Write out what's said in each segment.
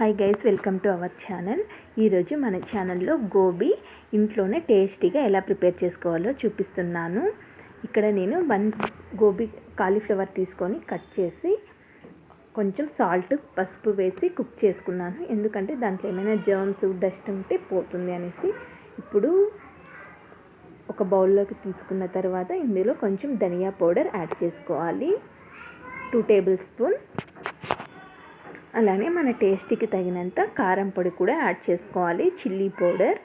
Hi guys, welcome to our channel. ఈరోజు మన ఛానల్లో గోబీ ఇంట్లోనే టేస్టీగా ఎలా ప్రిపేర్ చేసుకోవాలో చూపిస్తున్నాను. ఇక్కడ నేను 1 గోబీ కాలీఫ్లవర్ తీసుకొని కట్ చేసి కొంచెం సాల్ట్, పసుపు వేసి కుక్ చేసుకున్నాను. ఎందుకంటే దాంట్లో ఏమైనా జర్మ్స్, డస్ట్ ఉంటే పోతుంది అనేసి. ఇప్పుడు ఒక బౌల్లోకి తీసుకున్న తర్వాత ఇందులో కొంచెం ధనియా పౌడర్ యాడ్ చేసుకోవాలి, 2 టేబుల్ స్పూన్. అలానే మన టేస్ట్కి తగినంత కారం పొడి కూడా యాడ్ చేసుకోవాలి, చిల్లీ పౌడర్.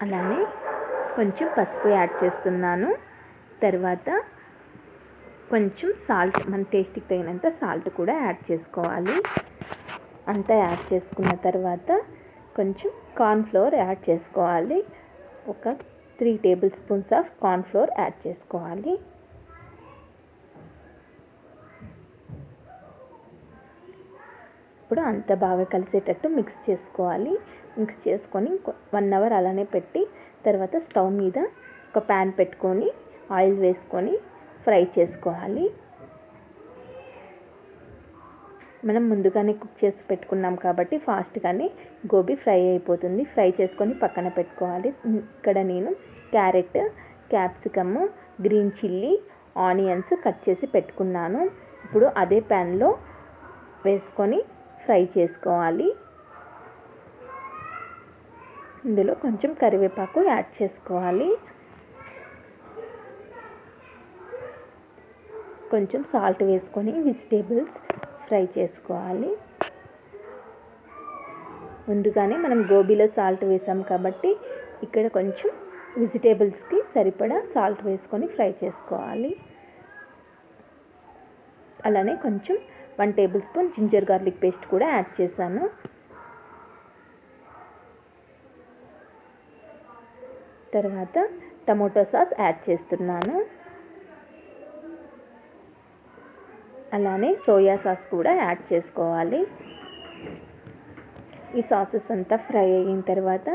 అలానే కొంచెం పసుపు యాడ్ చేస్తున్నాను. తర్వాత కొంచెం సాల్ట్, మన టేస్ట్కి తగినంత సాల్ట్ కూడా యాడ్ చేసుకోవాలి. అంతా యాడ్ చేసుకున్న తర్వాత కొంచెం కార్న్ఫ్లోర్ యాడ్ చేసుకోవాలి. ఒక 3 table spoons of cornflour add చేసుకోవాలి. ఇప్పుడు అంత బాగా కలిసేటట్టు మిక్స్ చేసుకోవాలి. మిక్స్ చేసుకొని 1 అవర్ అలానే పెట్టి తర్వాత స్టవ్ మీద ఒక ప్యాన్ పెట్టుకొని ఆయిల్ వేసుకొని ఫ్రై చేసుకోవాలి. మనం ముందుగానే కుక్ చేసి పెట్టుకున్నాం కాబట్టి ఫాస్ట్గానే గోబీ ఫ్రై అయిపోతుంది. ఫ్రై చేసుకొని పక్కన పెట్టుకోవాలి. ఇక్కడ నేను carrot, capsicum, green chilli, onions cut చేసి పెట్టుకున్నాను. ఇప్పుడు అదే ప్యాన్లో వేసుకొని ఫ్రై చేసుకోవాలి. ఇందులో కొంచెం కరివేపాకు యాడ్ చేసుకోవాలి. కొంచెం సాల్ట్ వేసుకొని వెజిటేబుల్స్ ఫ్రై చేసుకోవాలి. ముందుగానే మనం గోబీలో సాల్ట్ వేసాం కాబట్టి ఇక్కడ కొంచెం వెజిటేబుల్స్కి సరిపడా సాల్ట్ వేసుకొని ఫ్రై చేసుకోవాలి. అలానే కొంచెం 1 tablespoon ginger garlic paste కూడా యాడ్ చేశాను. తర్వాత టమోటో సాస్ యాడ్ చేస్తున్నాను. అలానే సోయా సాస్ కూడా యాడ్ చేసుకోవాలి. ఈ సాసెస్ అంతా ఫ్రై అయిన తర్వాత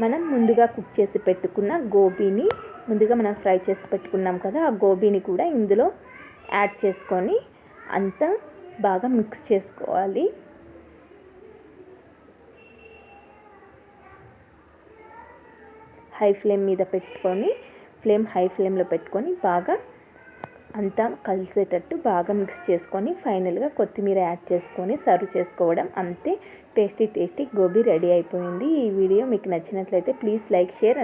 మనం ముందుగా కుక్ చేసి పెట్టుకున్న గోబీని, ముందుగా మనం ఫ్రై చేసి పెట్టుకున్నాం కదా, ఆ గోబీని కూడా ఇందులో యాడ్ చేసుకొని అంతా బాగా మిక్స్ చేసుకోవాలి. హై ఫ్లేమ్లో పెట్టుకొని బాగా అంతా కలిసేటట్టు బాగా మిక్స్ చేసుకొని ఫైనల్గా కొత్తిమీర యాడ్ చేసుకొని సర్వ్ చేసుకోవడం. అంతే, టేస్టీ గోబీ రెడీ అయిపోయింది. ఈ వీడియో మీకు నచ్చినట్లయితే ప్లీజ్ లైక్, షేర్.